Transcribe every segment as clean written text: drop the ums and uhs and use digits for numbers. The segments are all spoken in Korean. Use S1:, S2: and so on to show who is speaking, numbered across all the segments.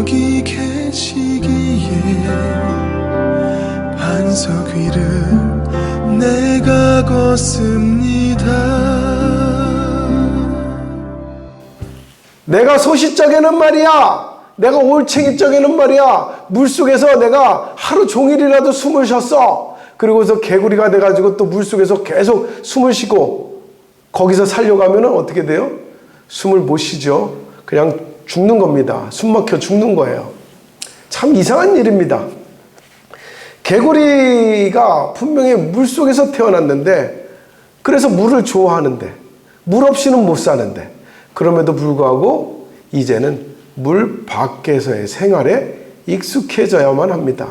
S1: 여기 계시기에 반석 위를 내가 걷습니다.
S2: 내가 소시적에는 말이야, 내가 올챙이 쪽에는 말이야, 물속에서 내가 하루 종일이라도 숨을 쉬었어. 그리고서 개구리가 돼가지고 또 물속에서 계속 숨을 쉬고 거기서 살려가면 어떻게 돼요? 숨을 못 쉬죠. 그냥 죽는 겁니다. 숨 막혀 죽는 거예요. 참 이상한 일입니다. 개구리가 분명히 물속에서 태어났는데, 그래서 물을 좋아하는데, 물 없이는 못 사는데, 그럼에도 불구하고 이제는 물 밖에서의 생활에 익숙해져야만 합니다.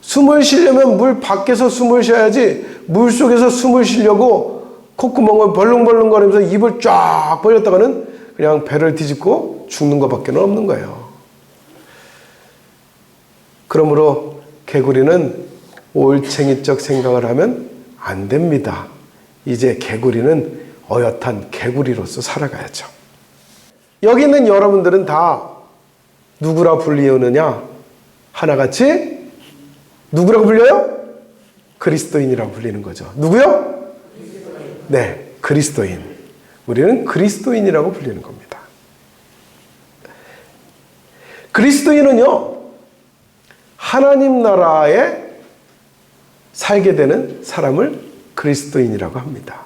S2: 숨을 쉬려면 물 밖에서 숨을 쉬어야지, 물 속에서 숨을 쉬려고 콧구멍을 벌렁벌렁 거리면서 입을 쫙 벌렸다가는 그냥 배를 뒤집고 죽는 것밖에 없는 거예요. 그러므로 개구리는 올챙이적 생각을 하면 안 됩니다. 이제 개구리는 어엿한 개구리로서 살아가야죠. 여기 있는 여러분들은 다 누구라 불리우느냐? 하나같이 누구라고 불려요? 그리스도인이라고 불리는 거죠. 누구요? 네, 그리스도인. 우리는 그리스도인이라고 불리는 겁니다. 그리스도인은요, 하나님 나라에 살게 되는 사람을 그리스도인이라고 합니다.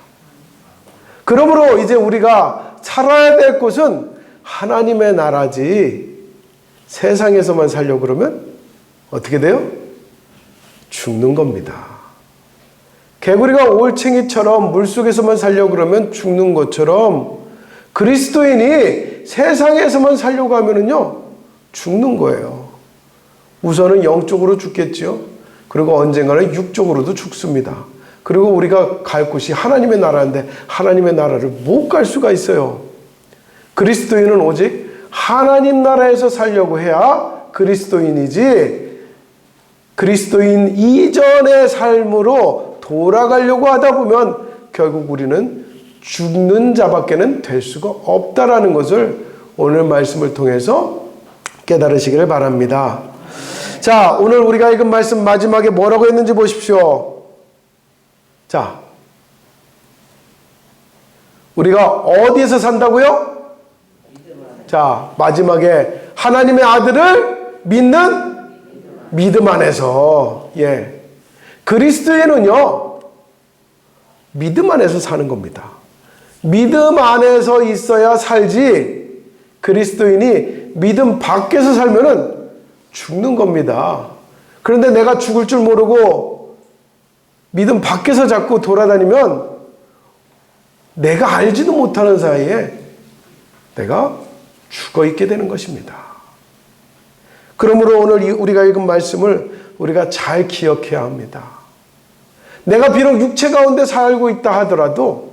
S2: 그러므로 이제 우리가 살아야 될 곳은 하나님의 나라지, 세상에서만 살려고 그러면 어떻게 돼요? 죽는 겁니다. 개구리가 올챙이처럼 물속에서만 살려고 그러면 죽는 것처럼 그리스도인이 세상에서만 살려고 하면은요, 죽는 거예요. 우선은 영적으로 죽겠죠. 그리고 언젠가는 육적으로도 죽습니다. 그리고 우리가 갈 곳이 하나님의 나라인데 하나님의 나라를 못 갈 수가 있어요. 그리스도인은 오직 하나님 나라에서 살려고 해야 그리스도인이지, 그리스도인 이전의 삶으로 돌아가려고 하다 보면 결국 우리는 죽는 자밖에는 될 수가 없다라는 것을 오늘 말씀을 통해서 깨달으시기를 바랍니다. 자, 오늘 우리가 읽은 말씀 마지막에 뭐라고 했는지 보십시오. 자, 우리가 어디에서 산다고요? 자, 마지막에 하나님의 아들을 믿는 믿음 안에서. 예. 그리스도인은요, 믿음 안에서 사는 겁니다. 믿음 안에서 있어야 살지, 그리스도인이 믿음 밖에서 살면은 죽는 겁니다. 그런데 내가 죽을 줄 모르고 믿음 밖에서 자꾸 돌아다니면 내가 알지도 못하는 사이에 내가 죽어 있게 되는 것입니다. 그러므로 오늘 우리가 읽은 말씀을 우리가 잘 기억해야 합니다. 내가 비록 육체 가운데 살고 있다 하더라도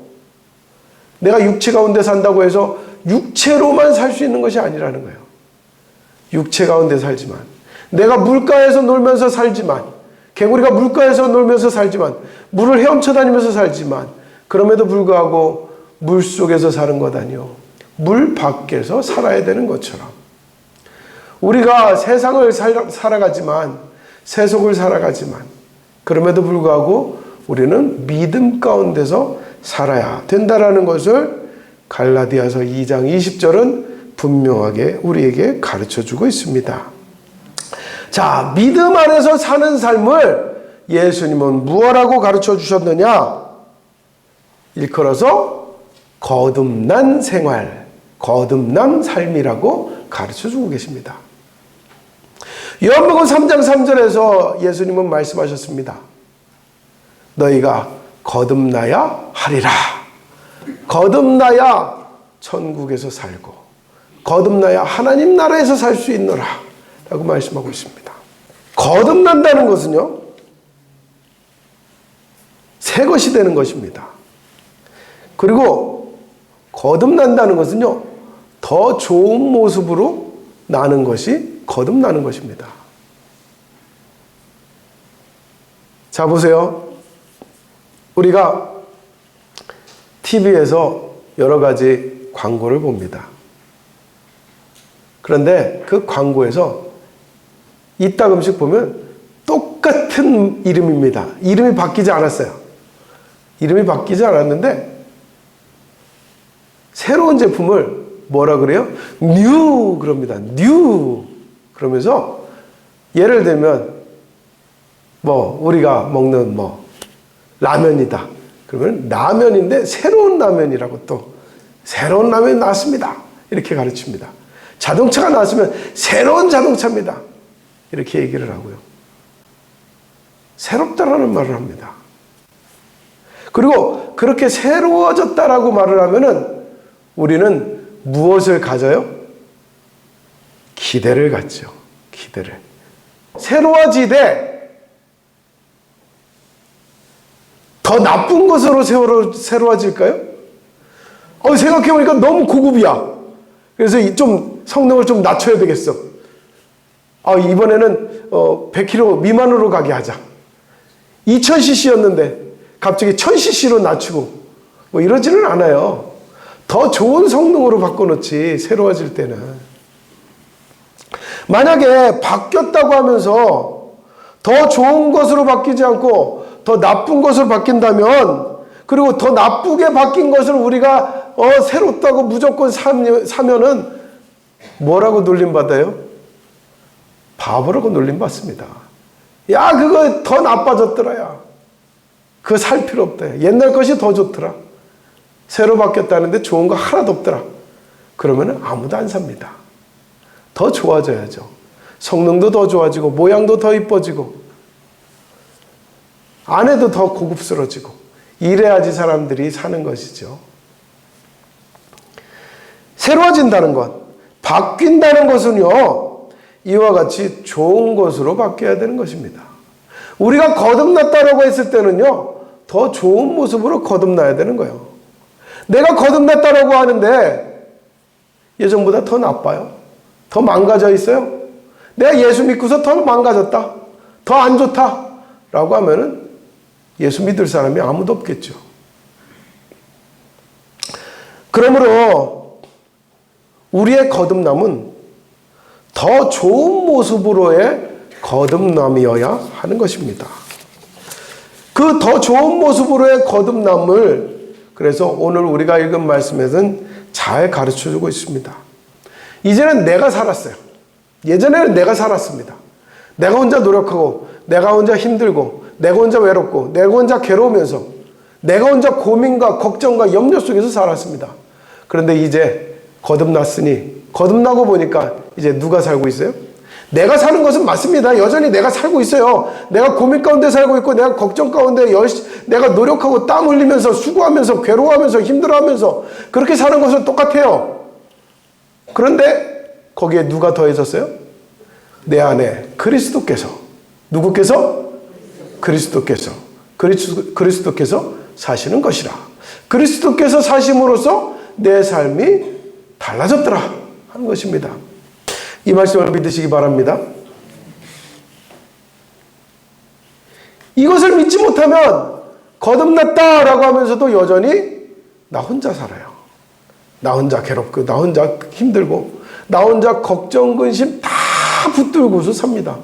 S2: 내가 육체 가운데 산다고 해서 육체로만 살 수 있는 것이 아니라는 거예요. 육체 가운데 살지만, 내가 물가에서 놀면서 살지만, 개구리가 물가에서 놀면서 살지만, 물을 헤엄쳐 다니면서 살지만, 그럼에도 불구하고 물 속에서 사는 것 아니요, 물 밖에서 살아야 되는 것처럼 우리가 세상을 살아가지만, 세속을 살아가지만, 그럼에도 불구하고 우리는 믿음 가운데서 살아야 된다라는 것을 갈라디아서 2장 20절은 분명하게 우리에게 가르쳐주고 있습니다. 자, 믿음 안에서 사는 삶을 예수님은 무엇라고 가르쳐 주셨느냐? 일컬어서 거듭난 생활, 거듭난 삶이라고 가르쳐 주고 계십니다. 요한복음 3장 3절에서 예수님은 말씀하셨습니다. 너희가 거듭나야 하리라. 거듭나야 천국에서 살고 거듭나야 하나님 나라에서 살 수 있노라 라고 말씀하고 있습니다. 거듭난다는 것은요, 새 것이 되는 것입니다. 그리고 거듭난다는 것은요, 더 좋은 모습으로 나는 것이 거듭나는 것입니다. 자, 보세요. 우리가 TV에서 여러 가지 광고를 봅니다. 그런데 그 광고에서 이따 음식 보면 똑같은 이름입니다. 이름이 바뀌지 않았어요. 이름이 바뀌지 않았는데 새로운 제품을 뭐라 그래요? 뉴 그럽니다. 뉴 그러면서 예를 들면 우리가 먹는 라면이다. 그러면 라면인데 새로운 라면이라고 또 새로운 라면이 나왔습니다. 이렇게 가르칩니다. 자동차가 나왔으면 새로운 자동차입니다. 이렇게 얘기를 하고요. 새롭다라는 말을 합니다. 그리고 그렇게 새로워졌다라고 말을 하면은 우리는 무엇을 가져요? 기대를 갖죠. 기대를. 새로워지되 더 나쁜 것으로 새로워질까요? 생각해보니까 너무 고급이야. 그래서 좀 성능을 좀 낮춰야 되겠어. 이번에는 100km 미만으로 가게 하자. 2000cc였는데 갑자기 1000cc로 낮추고 이러지는 않아요. 더 좋은 성능으로 바꿔놓지 새로워질 때는. 만약에 바뀌었다고 하면서 더 좋은 것으로 바뀌지 않고 더 나쁜 것으로 바뀐다면, 그리고 더 나쁘게 바뀐 것을 우리가 새롭다고 무조건 사면은 뭐라고 놀림받아요? 바보라고 놀림받습니다. 야, 그거 더 나빠졌더라. 야, 그거 살 필요 없다. 옛날 것이 더 좋더라. 새로 바뀌었다는데 좋은 거 하나도 없더라. 그러면 아무도 안 삽니다. 더 좋아져야죠. 성능도 더 좋아지고 모양도 더 이뻐지고 안에도 더 고급스러워지고 이래야지 사람들이 사는 것이죠. 새로워진다는 것, 바뀐다는 것은요, 이와 같이 좋은 것으로 바뀌어야 되는 것입니다. 우리가 거듭났다라고 했을 때는요, 더 좋은 모습으로 거듭나야 되는 거예요. 내가 거듭났다라고 하는데 예전보다 더 나빠요? 더 망가져 있어요? 내가 예수 믿고서 더 망가졌다? 더 안 좋다? 라고 하면은 예수 믿을 사람이 아무도 없겠죠. 그러므로 우리의 거듭남은 더 좋은 모습으로의 거듭남이어야 하는 것입니다. 그 더 좋은 모습으로의 거듭남을 그래서 오늘 우리가 읽은 말씀에서는 잘 가르쳐주고 있습니다. 이제는 내가 살았어요. 예전에는 내가 살았습니다. 내가 혼자 노력하고 내가 혼자 힘들고 내가 혼자 외롭고 내가 혼자 괴로우면서 내가 혼자 고민과 걱정과 염려 속에서 살았습니다. 그런데 이제 거듭났으니 거듭나고 보니까 이제 누가 살고 있어요? 내가 사는 것은 맞습니다. 여전히 내가 살고 있어요. 내가 고민 가운데 살고 있고 내가 걱정 가운데 내가 노력하고 땀 흘리면서 수고하면서 괴로워하면서 힘들어하면서 그렇게 사는 것은 똑같아요. 그런데 거기에 누가 더해졌어요? 내 안에 그리스도께서. 누구께서? 그리스도께서 사시는 것이라. 그리스도께서 사심으로써 내 삶이 달라졌더라 하는 것입니다. 이 말씀을 믿으시기 바랍니다. 이것을 믿지 못하면 거듭났다라고 하면서도 여전히 나 혼자 살아요. 나 혼자 괴롭고 나 혼자 힘들고 나 혼자 걱정 근심 다 붙들고서 삽니다.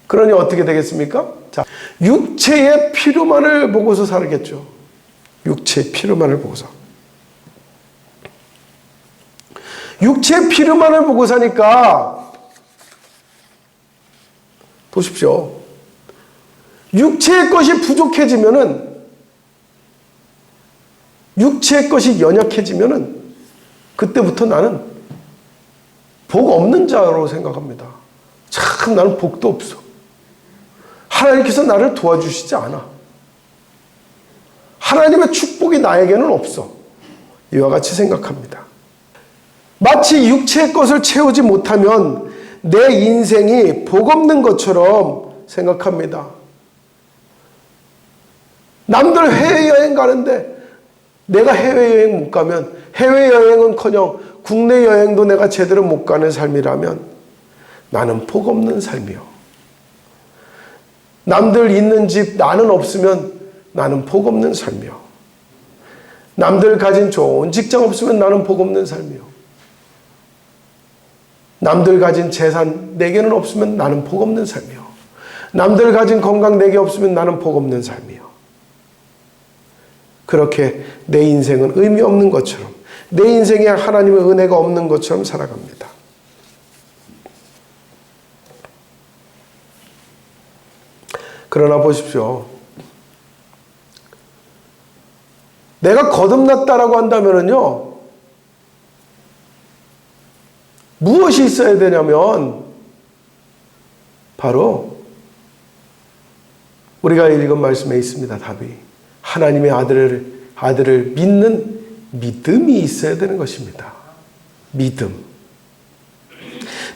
S2: 그러니 어떻게 되겠습니까? 자, 육체의 필요만을 보고서 살겠죠. 육체의 필요만을 보고서. 육체의 필요만을 보고 사니까 보십시오. 육체의 것이 부족해지면은 육체의 것이 연약해지면은 그때부터 나는 복 없는 자로 생각합니다. 참 나는 복도 없어. 하나님께서 나를 도와주시지 않아. 하나님의 축복이 나에게는 없어. 이와 같이 생각합니다. 마치 육체의 것을 채우지 못하면 내 인생이 복 없는 것처럼 생각합니다. 남들 해외여행 가는데 내가 해외여행 못 가면 해외여행은커녕 국내 여행도 내가 제대로 못 가는 삶이라면 나는 복 없는 삶이요. 남들 있는 집 나는 없으면 나는 복 없는 삶이요. 남들 가진 좋은 직장 없으면 나는 복 없는 삶이요. 남들 가진 재산 내게는 없으면 나는 복 없는 삶이요. 남들 가진 건강 내게 없으면 나는 복 없는 삶이요. 그렇게 내 인생은 의미 없는 것처럼, 내 인생에 하나님의 은혜가 없는 것처럼 살아갑니다. 그러나 보십시오. 내가 거듭났다라고 한다면요, 무엇이 있어야 되냐면, 바로 우리가 읽은 말씀에 있습니다. 답이. 하나님의 아들을 믿는 믿음이 있어야 되는 것입니다. 믿음.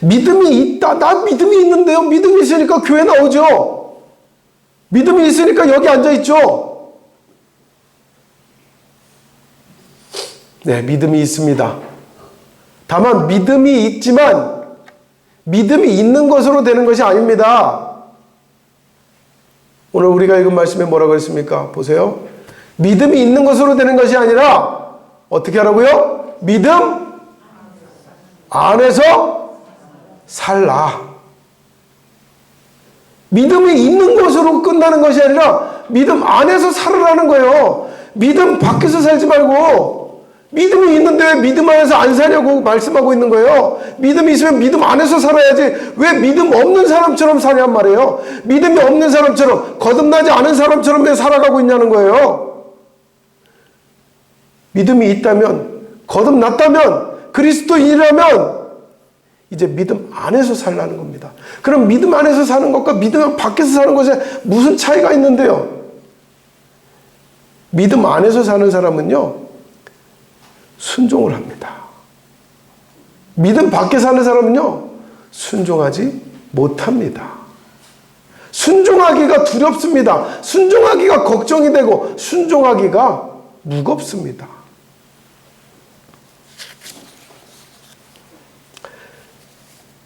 S2: 믿음이 있다. 나 믿음이 있는데요. 믿음이 있으니까 교회 나오죠. 믿음이 있으니까 여기 앉아있죠. 네, 믿음이 있습니다. 다만 믿음이 있지만 믿음이 있는 것으로 되는 것이 아닙니다. 오늘 우리가 읽은 말씀에 뭐라고 했습니까? 보세요. 믿음이 있는 것으로 되는 것이 아니라 어떻게 하라고요? 믿음 안에서 살라. 믿음이 있는 것으로 끝나는 것이 아니라 믿음 안에서 살으라는 거예요. 믿음 밖에서 살지 말고, 믿음이 있는데 왜 믿음 안에서 안 사냐고 말씀하고 있는 거예요. 믿음이 있으면 믿음 안에서 살아야지 왜 믿음 없는 사람처럼 사냔 말이에요. 믿음이 없는 사람처럼, 거듭나지 않은 사람처럼 왜 살아가고 있냐는 거예요. 믿음이 있다면, 거듭났다면, 그리스도인이라면 이제 믿음 안에서 살라는 겁니다. 그럼 믿음 안에서 사는 것과 믿음 밖에서 사는 것에 무슨 차이가 있는데요? 믿음 안에서 사는 사람은요, 순종을 합니다. 믿음 밖에 사는 사람은요, 순종하지 못합니다. 순종하기가 두렵습니다. 순종하기가 걱정이 되고 순종하기가 무겁습니다.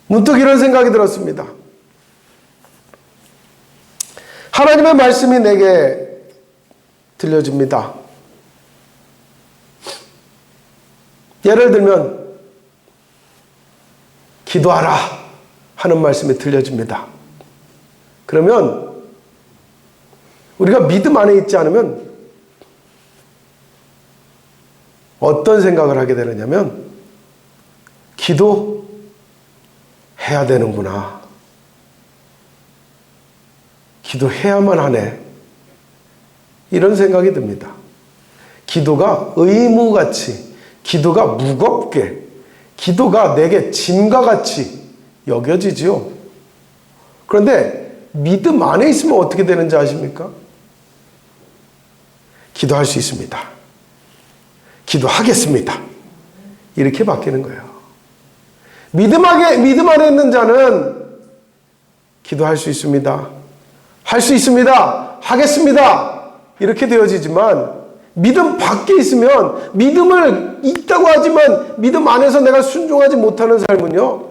S2: 문득 이런 생각이 들었습니다. 하나님의 말씀이 내게 들려집니다. 예를 들면 기도하라 하는 말씀이 들려집니다. 그러면 우리가 믿음 안에 있지 않으면 어떤 생각을 하게 되느냐면, 기도해야 되는구나, 기도해야만 하네, 이런 생각이 듭니다. 기도가 의무같이, 기도가 무겁게, 기도가 내게 짐과 같이 여겨지지요. 그런데 믿음 안에 있으면 어떻게 되는지 아십니까? 기도할 수 있습니다. 기도하겠습니다. 이렇게 바뀌는 거예요. 믿음 안에 있는 자는 기도할 수 있습니다. 할 수 있습니다. 하겠습니다. 이렇게 되어지지만, 믿음 밖에 있으면, 믿음을 있다고 하지만 믿음 안에서 내가 순종하지 못하는 삶은요,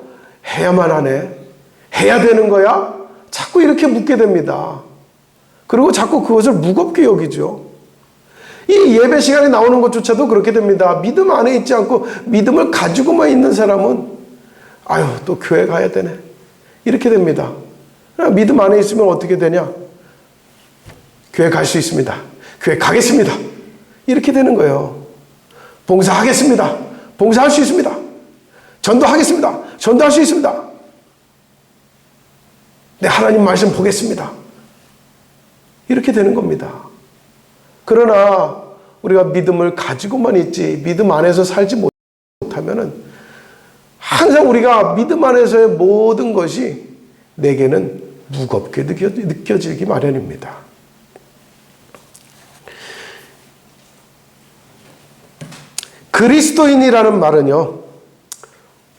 S2: 해야만 하네, 해야 되는 거야? 자꾸 이렇게 묻게 됩니다. 그리고 자꾸 그것을 무겁게 여기죠. 이 예배 시간에 나오는 것조차도 그렇게 됩니다. 믿음 안에 있지 않고 믿음을 가지고만 있는 사람은 아유, 또 교회 가야 되네, 이렇게 됩니다. 믿음 안에 있으면 어떻게 되냐? 교회 갈 수 있습니다. 교회 가겠습니다. 이렇게 되는 거예요. 봉사하겠습니다. 봉사할 수 있습니다. 전도하겠습니다. 전도할 수 있습니다. 네, 하나님 말씀 보겠습니다. 이렇게 되는 겁니다. 그러나 우리가 믿음을 가지고만 있지 믿음 안에서 살지 못하면은 항상 우리가 믿음 안에서의 모든 것이 내게는 무겁게 느껴지기 마련입니다. 그리스도인이라는 말은요,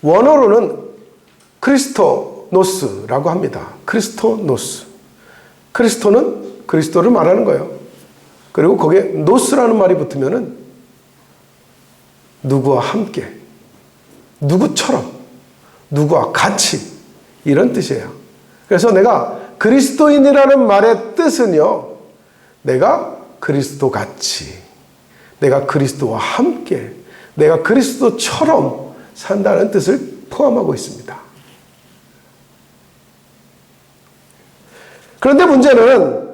S2: 원어로는 크리스토노스라고 합니다. 크리스토노스. 크리스토는 그리스도를 말하는 거예요. 그리고 거기에 노스라는 말이 붙으면은 누구와 함께, 누구처럼, 누구와 같이, 이런 뜻이에요. 그래서 내가 그리스도인이라는 말의 뜻은요, 내가 그리스도 같이, 내가 그리스도와 함께, 내가 그리스도처럼 산다는 뜻을 포함하고 있습니다. 그런데 문제는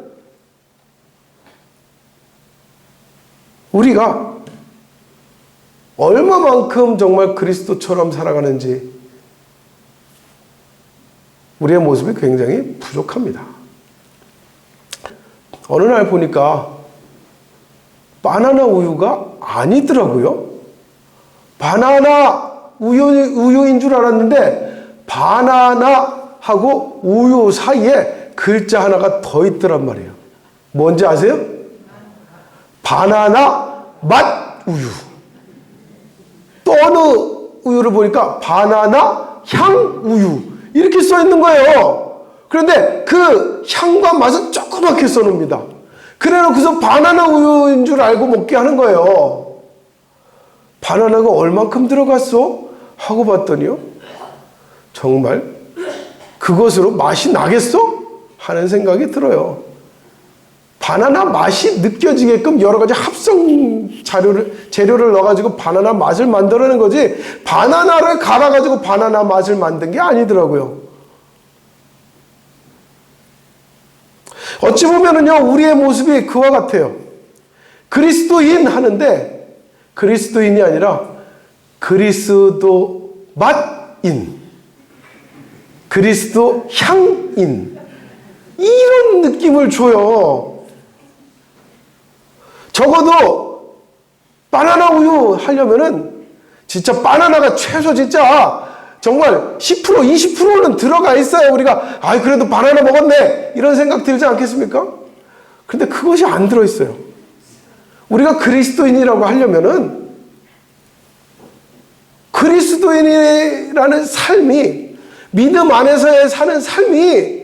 S2: 우리가 얼마만큼 정말 그리스도처럼 살아가는지 우리의 모습이 굉장히 부족합니다. 어느 날 보니까 바나나 우유가 아니더라고요. 바나나 우유인 줄 알았는데 바나나하고 우유 사이에 글자 하나가 더 있더란 말이에요. 뭔지 아세요? 바나나 맛 우유. 또 어느 우유를 보니까 바나나 향 우유 이렇게 써 있는 거예요. 그런데 그 향과 맛은 조그맣게 써놓습니다. 그래놓고서 바나나 우유인 줄 알고 먹게 하는 거예요. 바나나가 얼만큼 들어갔어? 하고 봤더니요, 정말 그것으로 맛이 나겠어? 하는 생각이 들어요. 바나나 맛이 느껴지게끔 여러 가지 합성 재료를 넣어가지고 바나나 맛을 만들어낸 거지, 바나나를 갈아가지고 바나나 맛을 만든 게 아니더라고요. 어찌 보면은요, 우리의 모습이 그와 같아요. 그리스도인 하는데 그리스도인이 아니라 그리스도 맛인, 그리스도 향인, 이런 느낌을 줘요. 적어도 바나나 우유 하려면은 진짜 바나나가 최소 진짜 정말 10% 20%는 들어가 있어야 우리가 그래도 바나나 먹었네 이런 생각 들지 않겠습니까? 근데 그것이 안 들어있어요. 우리가 그리스도인이라고 하려면은 그리스도인이라는 삶이, 믿음 안에서의 사는 삶이,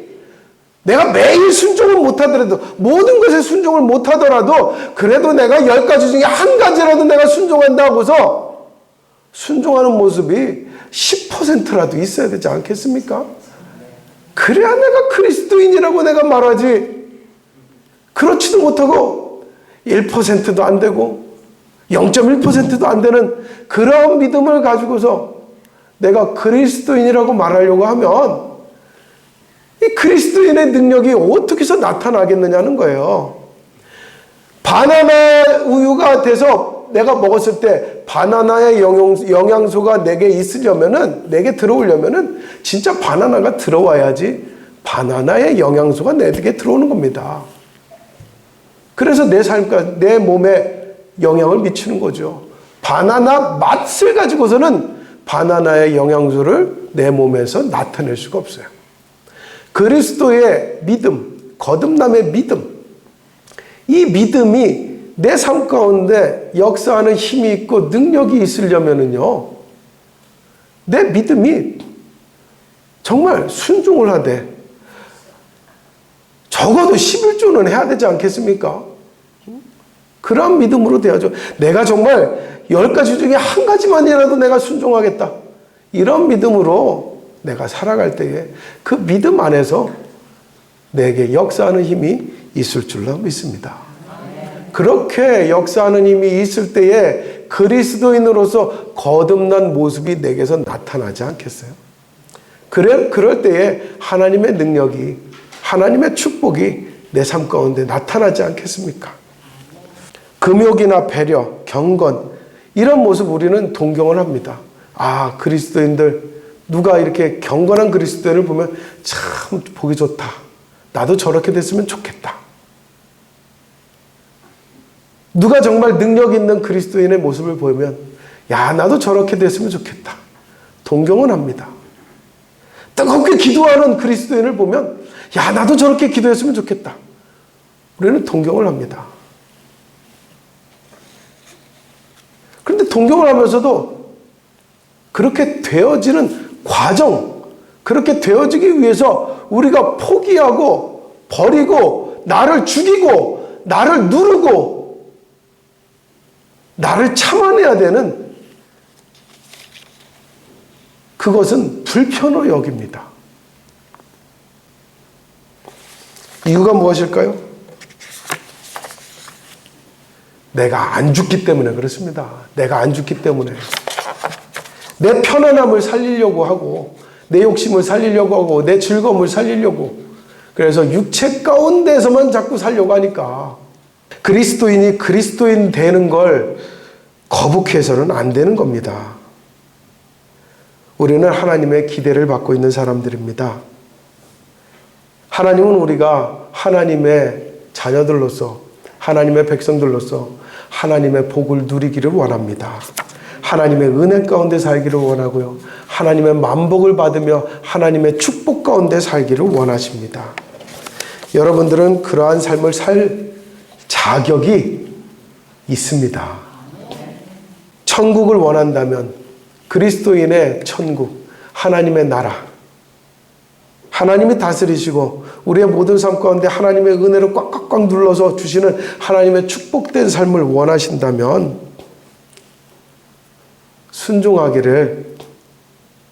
S2: 내가 매일 순종을 못하더라도, 모든 것에 순종을 못하더라도 그래도 내가 10가지 중에 한 가지라도 내가 순종한다 하고서 순종하는 모습이 10%라도 있어야 되지 않겠습니까? 그래야 내가 그리스도인이라고 내가 말하지, 그렇지도 못하고 1%도 안 되고 0.1%도 안 되는 그런 믿음을 가지고서 내가 그리스도인이라고 말하려고 하면 이 그리스도인의 능력이 어떻게 해서 나타나겠느냐는 거예요. 바나나 우유가 돼서 내가 먹었을 때 바나나의 영양소가 내게 있으려면은, 내게 들어오려면은 진짜 바나나가 들어와야지 바나나의 영양소가 내게 들어오는 겁니다. 그래서 내 삶과 내 몸에 영향을 미치는 거죠. 바나나 맛을 가지고서는 바나나의 영양소를 내 몸에서 나타낼 수가 없어요. 그리스도의 믿음, 거듭남의 믿음, 이 믿음이 내 삶 가운데 역사하는 힘이 있고 능력이 있으려면은요, 내 믿음이 정말 순종을 하되 적어도 11조는 해야 되지 않겠습니까? 그런 믿음으로 돼야죠. 내가 정말 10가지 중에 한 가지만이라도 내가 순종하겠다, 이런 믿음으로 내가 살아갈 때에 그 믿음 안에서 내게 역사하는 힘이 있을 줄로 믿습니다. 그렇게 역사하는 힘이 있을 때에 그리스도인으로서 거듭난 모습이 내게서 나타나지 않겠어요? 그럴 때에 하나님의 능력이, 하나님의 축복이 내 삶 가운데 나타나지 않겠습니까? 금욕이나 배려, 경건, 이런 모습 우리는 동경을 합니다. 그리스도인들, 누가 이렇게 경건한 그리스도인을 보면 참 보기 좋다, 나도 저렇게 됐으면 좋겠다. 누가 정말 능력 있는 그리스도인의 모습을 보면 나도 저렇게 됐으면 좋겠다, 동경은 합니다. 뜨겁게 기도하는 그리스도인을 보면 나도 저렇게 기도했으면 좋겠다, 우리는 동경을 합니다. 그런데 동경을 하면서도 그렇게 되어지는 과정, 그렇게 되어지기 위해서 우리가 포기하고 버리고 나를 죽이고 나를 누르고 나를 참아내야 되는, 그것은 불편으로 여깁니다. 이유가 무엇일까요? 내가 안 죽기 때문에 그렇습니다. 내가 안 죽기 때문에. 내 편안함을 살리려고 하고, 내 욕심을 살리려고 하고, 내 즐거움을 살리려고, 그래서 육체 가운데서만 자꾸 살려고 하니까 그리스도인이 그리스도인 되는 걸 거북해서는 안 되는 겁니다. 우리는 하나님의 기대를 받고 있는 사람들입니다. 하나님은 우리가 하나님의 자녀들로서, 하나님의 백성들로서 하나님의 복을 누리기를 원합니다. 하나님의 은혜 가운데 살기를 원하고요. 하나님의 만복을 받으며 하나님의 축복 가운데 살기를 원하십니다. 여러분들은 그러한 삶을 살 자격이 있습니다. 천국을 원한다면 그리스도인의 천국, 하나님의 나라, 하나님이 다스리시고 우리의 모든 삶 가운데 하나님의 은혜를 꽉꽉꽉 눌러서 주시는 하나님의 축복된 삶을 원하신다면 순종하기를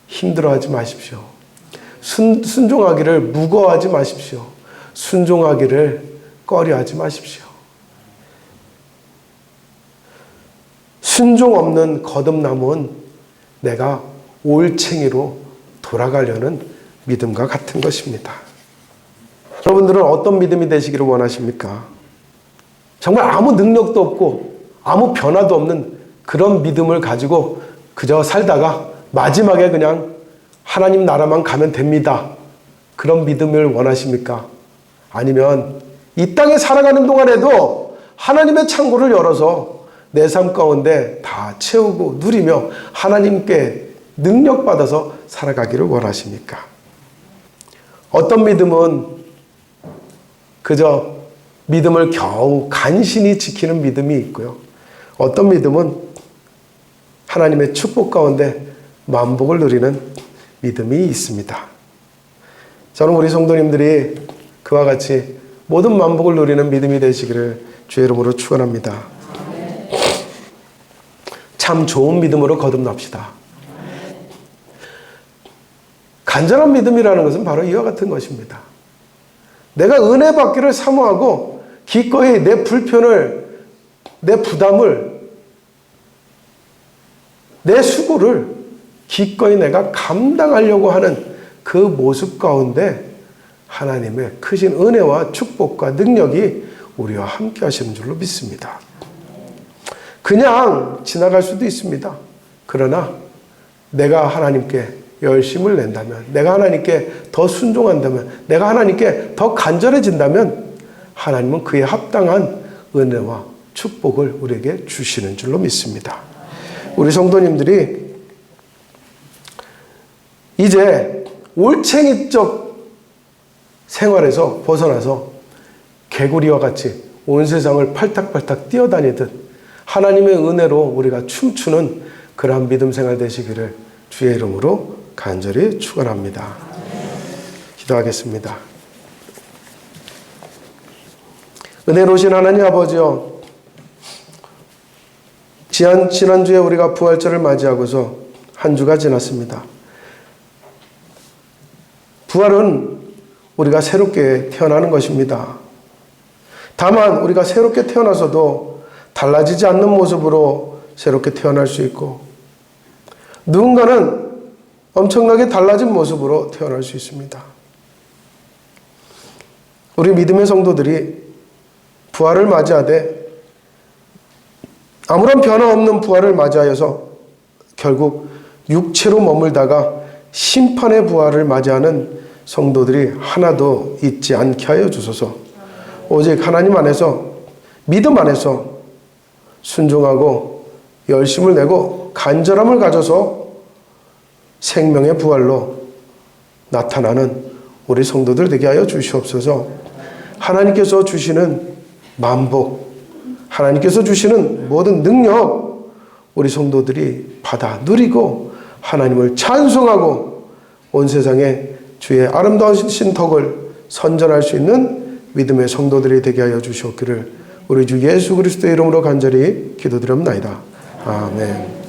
S2: 힘들어하지 마십시오. 순종하기를 무거워하지 마십시오. 순종하기를 꺼려하지 마십시오. 순종 없는 거듭남은 내가 올챙이로 돌아가려는 믿음과 같은 것입니다. 여러분들은 어떤 믿음이 되시기를 원하십니까? 정말 아무 능력도 없고 아무 변화도 없는 그런 믿음을 가지고 그저 살다가 마지막에 그냥 하나님 나라만 가면 됩니다. 그런 믿음을 원하십니까? 아니면 이 땅에 살아가는 동안에도 하나님의 창고를 열어서 내 삶 가운데 다 채우고 누리며 하나님께 능력받아서 살아가기를 원하십니까? 어떤 믿음은 그저 믿음을 겨우 간신히 지키는 믿음이 있고요. 어떤 믿음은 하나님의 축복 가운데 만복을 누리는 믿음이 있습니다. 저는 우리 성도님들이 그와 같이 모든 만복을 누리는 믿음이 되시기를 주의 이름으로 축원합니다. 참 좋은 믿음으로 거듭납시다. 간절한 믿음이라는 것은 바로 이와 같은 것입니다. 내가 은혜 받기를 사모하고 기꺼이 내 불편을, 내 부담을, 내 수고를 기꺼이 내가 감당하려고 하는 그 모습 가운데 하나님의 크신 은혜와 축복과 능력이 우리와 함께 하시는 줄로 믿습니다. 그냥 지나갈 수도 있습니다. 그러나 내가 하나님께 열심을 낸다면, 내가 하나님께 더 순종한다면, 내가 하나님께 더 간절해진다면 하나님은 그에 합당한 은혜와 축복을 우리에게 주시는 줄로 믿습니다. 우리 성도님들이 이제 올챙이적 생활에서 벗어나서 개구리와 같이 온 세상을 팔딱팔딱 뛰어다니듯 하나님의 은혜로 우리가 춤추는 그러한 믿음 생활 되시기를 주의 이름으로 간절히 축원합니다. 기도하겠습니다. 은혜로우신 하나님 아버지여, 지난주에 우리가 부활절을 맞이하고서 한 주가 지났습니다. 부활은 우리가 새롭게 태어나는 것입니다. 다만 우리가 새롭게 태어나서도 달라지지 않는 모습으로 새롭게 태어날 수 있고, 누군가는 엄청나게 달라진 모습으로 태어날 수 있습니다. 우리 믿음의 성도들이 부활을 맞이하되 아무런 변화 없는 부활을 맞이하여서 결국 육체로 머물다가 심판의 부활을 맞이하는 성도들이 하나도 있지 않게 하여 주소서. 오직 하나님 안에서, 믿음 안에서 순종하고 열심을 내고 간절함을 가져서 생명의 부활로 나타나는 우리 성도들 되게 하여 주시옵소서. 하나님께서 주시는 만복, 하나님께서 주시는 모든 능력 우리 성도들이 받아 누리고 하나님을 찬송하고 온 세상에 주의 아름다우신 덕을 선전할 수 있는 믿음의 성도들이 되게 하여 주시옵기를 우리 주 예수 그리스도의 이름으로 간절히 기도드립니다. 아멘.